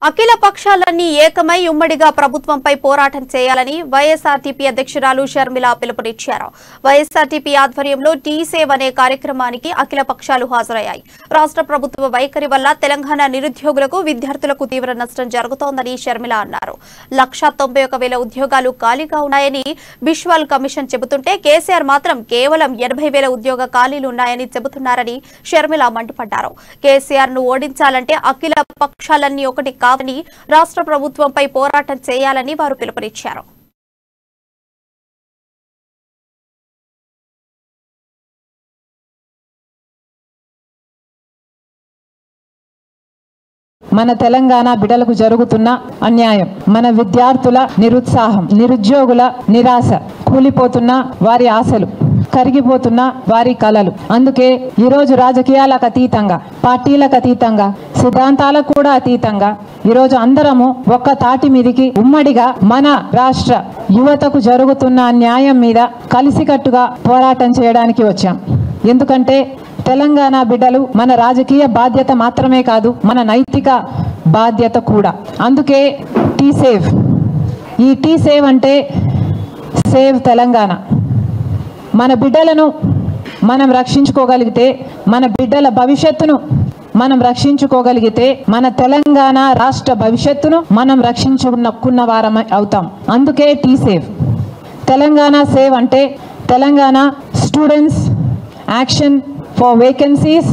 అఖిల పక్షాలన్నీ ఏకమై ఉమ్మడిగా ప్రభుత్వంపై పోరాటం చేయాలని వైఎస్ఆర్టీపీ అధ్యక్షురాలు షర్మిల పిలుపునిచ్చారు. వైఎస్ఆర్టీపీ ఆధ్వర్యంలో టీ సేవ్ అనే కార్యక్రమానికి అఖిల పక్షాలు హాజరయ్యాయి. రాష్ట్ర ప్రభుత్వ వైఖరి వల్ల తెలంగాణ నిరుద్యోగులకు, విద్యార్థులకు తీవ్ర నష్టం జరుగుతోందని షర్మిల అన్నారు. 191,000 ఉద్యోగాలు ఖాళీగా ఉన్నాయని బిశ్వాల్ కమిషన్ చెబుతుంటే కేసీఆర్ మాత్రం కేవలం 80,000 ఉద్యోగ ఖాళీలు ఉన్నాయని చెబుతున్నారని షర్మిల మండిపడ్డారు. కేసీఆర్ ను ఓడించాలంటే అఖిల పక్షాలన్నీ ఒకటి కాదని రాష్ట్ర ప్రభుత్వంపై పోరాటం చేయాలని వారు పిలుపునిచ్చారు. మన తెలంగాణ బిడ్డలకు జరుగుతున్న అన్యాయం, మన విద్యార్థుల నిరుత్సాహం, నిరుద్యోగుల నిరాశ, కూలిపోతున్న వారి ఆశలు, కరిగిపోతున్న వారి కలలు. అందుకే ఈరోజు రాజకీయాలకు అతీతంగా, పార్టీలకు అతీతంగా, సిద్ధాంతాలకు కూడా అతీతంగా ఈరోజు అందరము ఒక్క తాటి మీదికి ఉమ్మడిగా మన రాష్ట్ర యువతకు జరుగుతున్న అన్యాయం మీద కలిసికట్టుగా పోరాటం చేయడానికి వచ్చాం. ఎందుకంటే తెలంగాణ బిడ్డలు మన రాజకీయ బాధ్యత మాత్రమే కాదు, మన నైతిక బాధ్యత కూడా. అందుకే టీ సేవ్, ఈ టీ సేవ్ అంటే సేవ్ తెలంగాణ. మన బిడ్డలను మనం రక్షించుకోగలిగితే, మన బిడ్డల భవిష్యత్తును మనం రక్షించుకోగలిగితే, మన తెలంగాణ రాష్ట్ర భవిష్యత్తును మనం రక్షించుకున్న వారం అవుతాం. అందుకే టీ సేవ్. తెలంగాణ సేవ్ అంటే Telangana students action for vacancies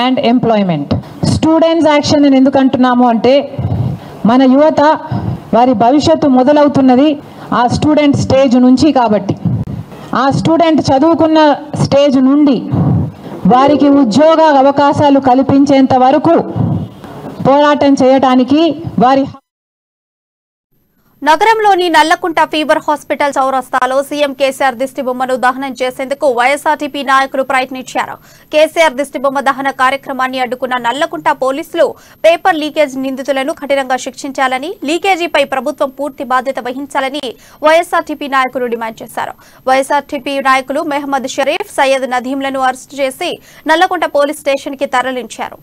and employment. Students action అని ఎందుకు అంటున్నాము అంటే మన యువత వారి భవిష్యత్తు మొదలవుతున్నది ఆ స్టూడెంట్ స్టేజ్ నుంచి. కాబట్టి ఆ స్టూడెంట్ చదువుకున్న స్టేజ్ నుండి వారికి ఉద్యోగ అవకాశాలు కల్పించేంత వరకు పోరాటం చేయడానికి వారి నగరంలోని నల్లకుంట ఫీవర్ హాస్పిటల్ చౌరస్తాలో సీఎం కేసీఆర్ దిష్టిబొమ్మను దహనం చేసేందుకు వైఎస్ఆర్టీపీ నాయకులు ప్రయత్నించారు. కేసీఆర్ దిష్టిబొమ్మ దహన కార్యక్రమాన్ని అడ్డుకున్న నల్లకుంట పోలీసులు పేపర్ లీకేజ్ నిందితులను కఠినంగా శిక్షించాలని, లీకేజీపై ప్రభుత్వం పూర్తి బాధ్యత వహించాలని వైఎస్ఆర్టీపీ నాయకులు డిమాండ్ చేశారు. వైఎస్ఆర్టీపీ నాయకులు మెహమ్మద్ షరీఫ్, సయ్యద్ నదీంలను అరెస్టు చేసి నల్లకుంట పోలీస్ స్టేషన్ కి తరలించారు.